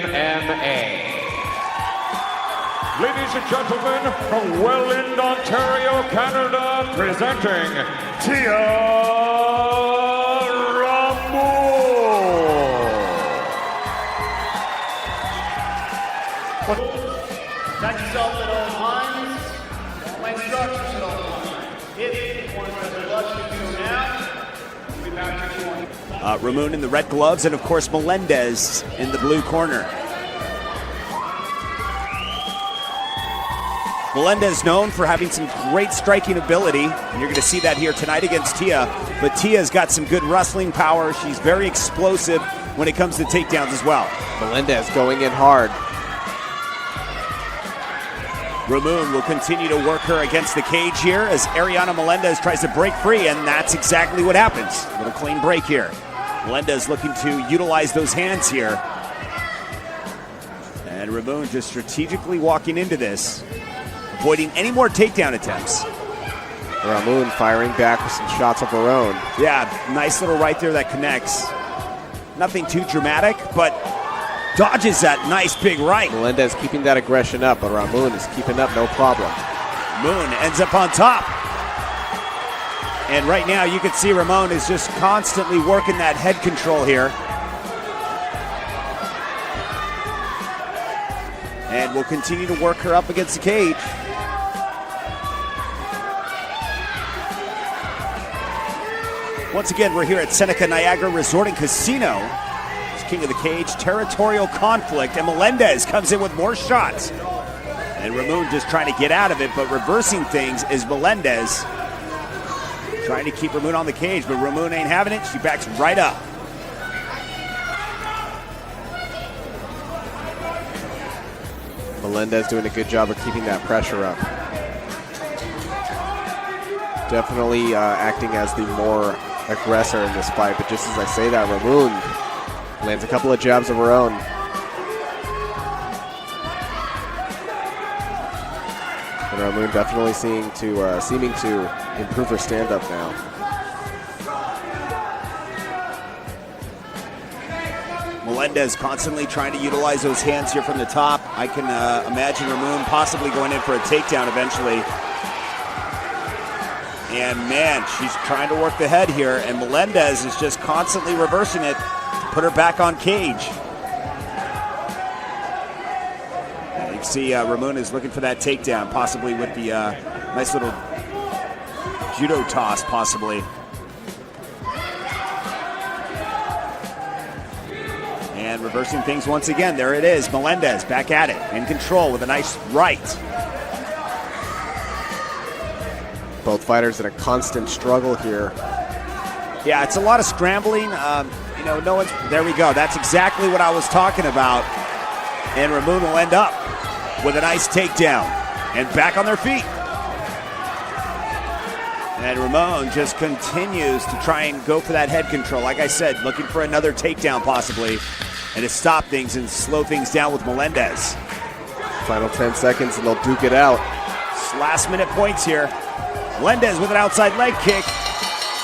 MMA. Ladies and gentlemen, from Welland, Ontario, Canada, presenting Tia Protect yourself at all times. My instructions at all times. Hit one of the left to now. We'll be back to one. Ramon in the red gloves, and of course Melendez in the blue corner. Melendez known for having some great striking ability, and you're going to see that here tonight against Tia. But Tia's got some good wrestling power. She's very explosive when it comes to takedowns as well. Melendez going in hard. Ramon will continue to work her against the cage here as Ariana Melendez tries to break free, and that's exactly what happens. A little clean break here. Melendez looking to utilize those hands here. And Ramon just strategically walking into this, avoiding any more takedown attempts. Ramon firing back with some shots of her own. Yeah, nice little right there that connects. Nothing too dramatic, but dodges that nice big right. Melendez keeping that aggression up, but Ramon is keeping up no problem. Moon ends up on top. And right now you can see Ramon is just constantly working that head control here. And will continue to work her up against the cage. Once again, we're here at Seneca Niagara Resort and Casino. It's King of the Cage, territorial conflict, and Melendez comes in with more shots. And Ramon just trying to get out of it, but reversing things is Melendez. Trying to keep Ramon on the cage, but Ramon ain't having it. She backs right up. Melendez doing a good job of keeping that pressure up. Definitely acting as the more aggressor in this fight, but just as I say that, Ramon lands a couple of jabs of her own. And Ramon definitely seeming to improve her stand-up now. Melendez constantly trying to utilize those hands here from the top. I can imagine Ramon possibly going in for a takedown eventually. And man, she's trying to work the head here, and Melendez is just constantly reversing it to put her back on cage. You can see Ramon is looking for that takedown, possibly with the nice little judo toss, possibly. And reversing things once again. There it is. Melendez back at it, in control with a nice right. Both fighters in a constant struggle here. Yeah, it's a lot of scrambling. You know, no one's. There we go. That's exactly what I was talking about. And Ramon will end up with a nice takedown and back on their feet. And Ramon just continues to try and go for that head control. Like I said, looking for another takedown possibly, and to stop things and slow things down with Melendez. Final 10 seconds and they'll duke it out. Last minute points here. Melendez with an outside leg kick.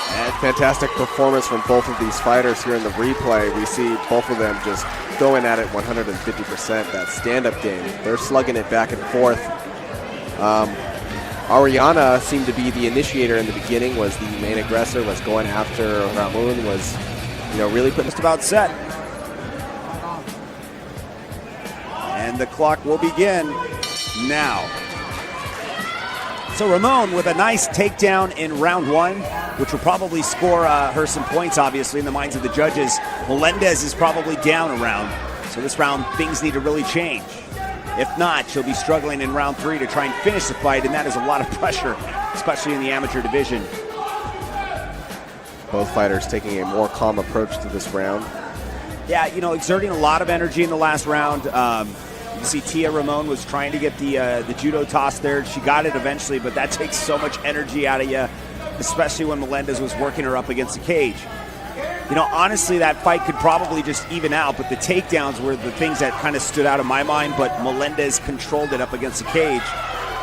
And fantastic performance from both of these fighters here in the replay. We see both of them just going at it 150%. That stand-up game. They're slugging it back and forth. Ariana seemed to be the initiator in the beginning, was the main aggressor, was going after Ramon, was, you know, really putting just about set. And the clock will begin now. So Ramon with a nice takedown in round one, which will probably score her some points, obviously, in the minds of the judges. Melendez is probably down a round. So this round, things need to really change. If not, she'll be struggling in round three to try and finish the fight, and that is a lot of pressure, especially in the amateur division. Both fighters taking a more calm approach to this round. Yeah, you know, exerting a lot of energy in the last round. You can see Tia Ramon was trying to get the judo toss there. She got it eventually, but that takes so much energy out of you, especially when Melendez was working her up against the cage. You know, honestly, that fight could probably just even out, but the takedowns were the things that kind of stood out of my mind, but Melendez controlled it up against the cage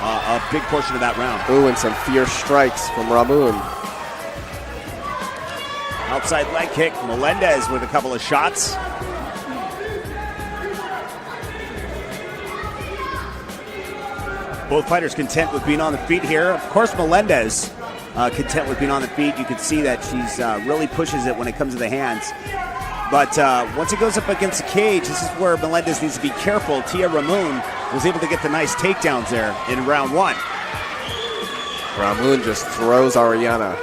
a big portion of that round. Ooh, and some fierce strikes from Ramon. Outside leg kick, Melendez with a couple of shots. Both fighters content with being on the feet here. Of course, Melendez content with being on the feet. You can see that she's really pushes it when it comes to the hands. But once it goes up against the cage, this is where Melendez needs to be careful. Tia Ramon was able to get the nice takedowns there in round one. Ramon just throws Ariana.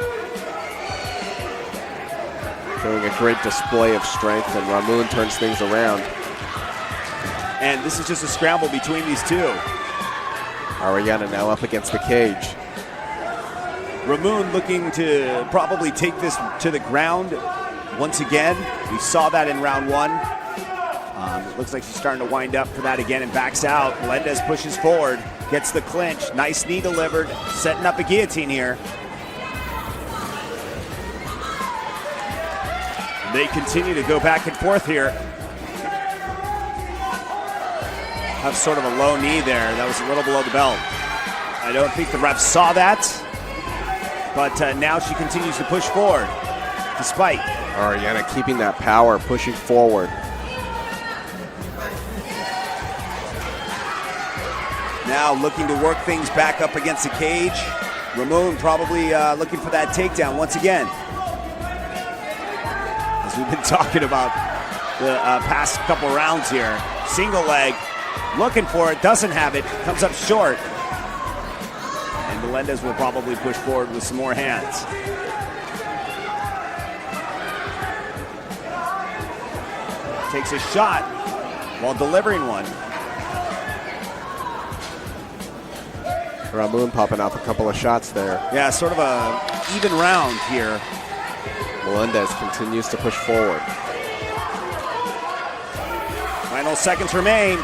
Showing a great display of strength, and Ramon turns things around. And this is just a scramble between these two. Ariana now up against the cage. Ramon looking to probably take this to the ground once again. We saw that in round one. It looks like she's starting to wind up for that again and backs out. Melendez pushes forward, gets the clinch. Nice knee delivered, setting up a guillotine here. They continue to go back and forth here. Have sort of a low knee there. That was a little below the belt. I don't think the ref saw that. But now she continues to push forward, despite. Ariana keeping that power, pushing forward. Now looking to work things back up against the cage. Ramon probably looking for that takedown once again. As we've been talking about the past couple rounds here. Single leg, looking for it, doesn't have it, comes up short. And Melendez will probably push forward with some more hands. Takes a shot while delivering one. Ramon popping off a couple of shots there. Yeah, sort of a even round here. Melendez continues to push forward. Final seconds remain.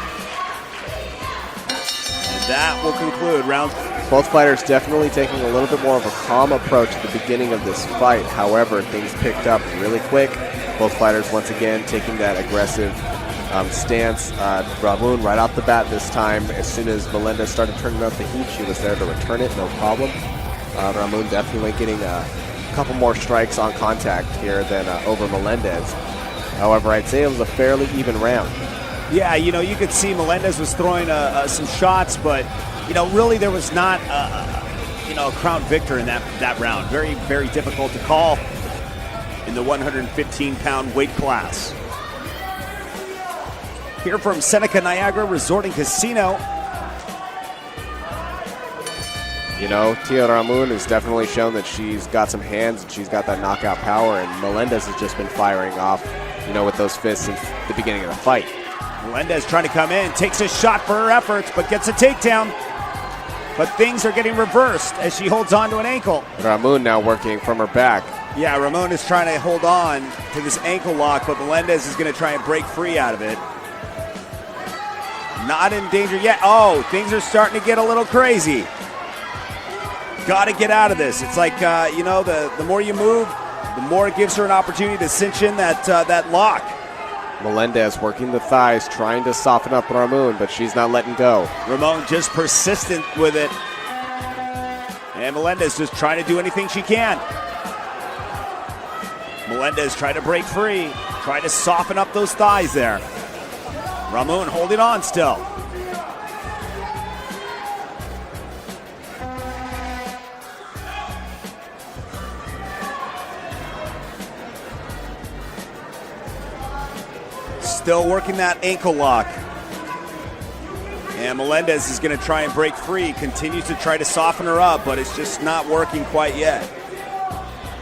And that will conclude round. Both fighters definitely taking a little bit more of a calm approach at the beginning of this fight. However, things picked up really quick. Both fighters once again taking that aggressive stance. Ramon right off the bat this time. As soon as Melendez started turning up the heat, she was there to return it, no problem. Ramon definitely getting a couple more strikes on contact here than over Melendez. However, I'd say it was a fairly even round. Yeah, you know, you could see Melendez was throwing some shots, but, you know, really there was not, a crown victor in that round. Very, very difficult to call in the 115-pound weight class. Here from Seneca Niagara Resort and Casino. You know, Tia Ramon has definitely shown that she's got some hands and she's got that knockout power, and Melendez has just been firing off, with those fists since the beginning of the fight. Melendez trying to come in, takes a shot for her efforts, but gets a takedown. But things are getting reversed as she holds on to an ankle. Ramon now working from her back. Yeah, Ramon is trying to hold on to this ankle lock, but Melendez is going to try and break free out of it. Not in danger yet. Oh, things are starting to get a little crazy. Got to get out of this. It's like, the more you move, the more it gives her an opportunity to cinch in that lock. Melendez working the thighs, trying to soften up Ramon, but she's not letting go. Ramon just persistent with it. And Melendez just trying to do anything she can. Melendez trying to break free, trying to soften up those thighs there. Ramon holding on still. Still working that ankle lock. And Melendez is going to try and break free. Continues to try to soften her up, but it's just not working quite yet.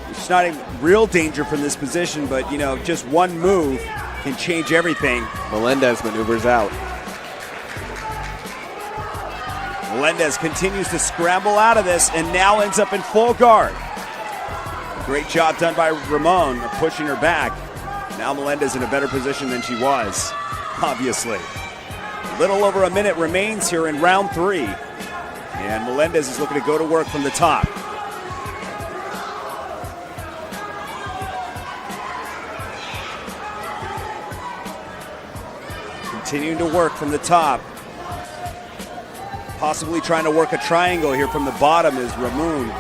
She's not in real danger from this position, but, just one move can change everything. Melendez maneuvers out. Melendez continues to scramble out of this and now ends up in full guard. Great job done by Ramon of pushing her back. Now Melendez in a better position than she was, obviously. A little over a minute remains here in round 3. And Melendez is looking to go to work from the top. Continuing to work from the top. Possibly trying to work a triangle here from the bottom is Ramon.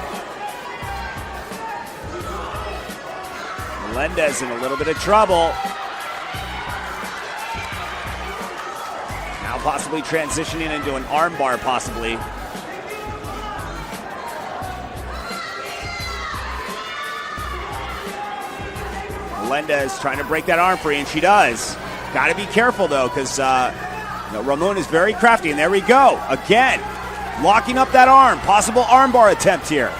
Melendez in a little bit of trouble. Now possibly transitioning into an armbar, possibly. Melendez trying to break that arm free, and she does. Got to be careful, though, because Ramon is very crafty. And there we go. Again, locking up that arm. Possible armbar attempt here.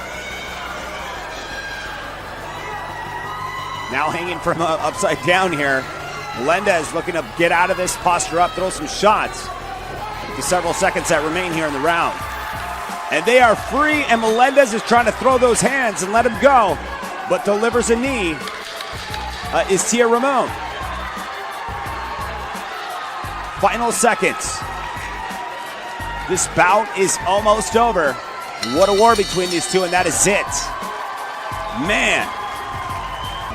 Now hanging from upside down here. Melendez looking to get out of this, posture up, throw some shots. The several seconds that remain here in the round. And they are free, and Melendez is trying to throw those hands and let him go, but delivers a knee is Tia Ramon. Final seconds. This bout is almost over. What a war between these two, and that is it. Man.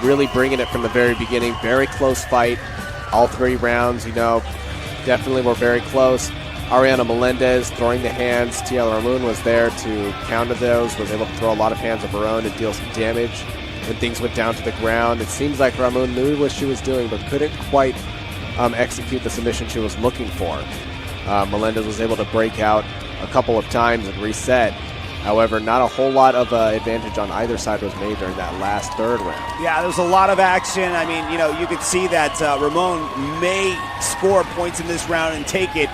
Really bringing it from the very beginning. Very close fight. All 3 rounds, definitely were very close. Ariana Melendez throwing the hands. Tia Ramon was there to counter those, was able to throw a lot of hands of her own and deal some damage when things went down to the ground. It seems like Ramon knew what she was doing, but couldn't quite execute the submission she was looking for. Melendez was able to break out a couple of times and reset. However, not a whole lot of advantage on either side was made during that last 3rd round. Yeah, there was a lot of action. I mean, you could see that Ramon may score points in this round and take it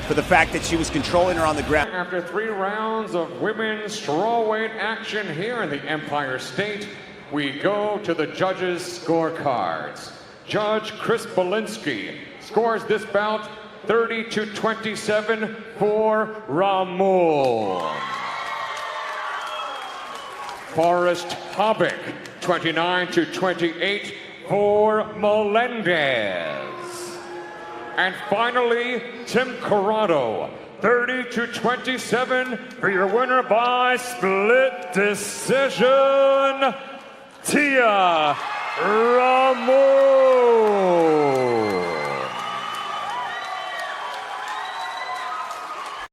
for the fact that she was controlling her on the ground. After 3 rounds of women's strawweight action here in the Empire State, we go to the judges' scorecards. Judge Chris Belinsky scores this bout 30-27 for Ramon. Forrest Hobbick, 29-28 for Melendez. And finally, Tim Corrado, 30-27 for your winner by split decision, Tia Ramon.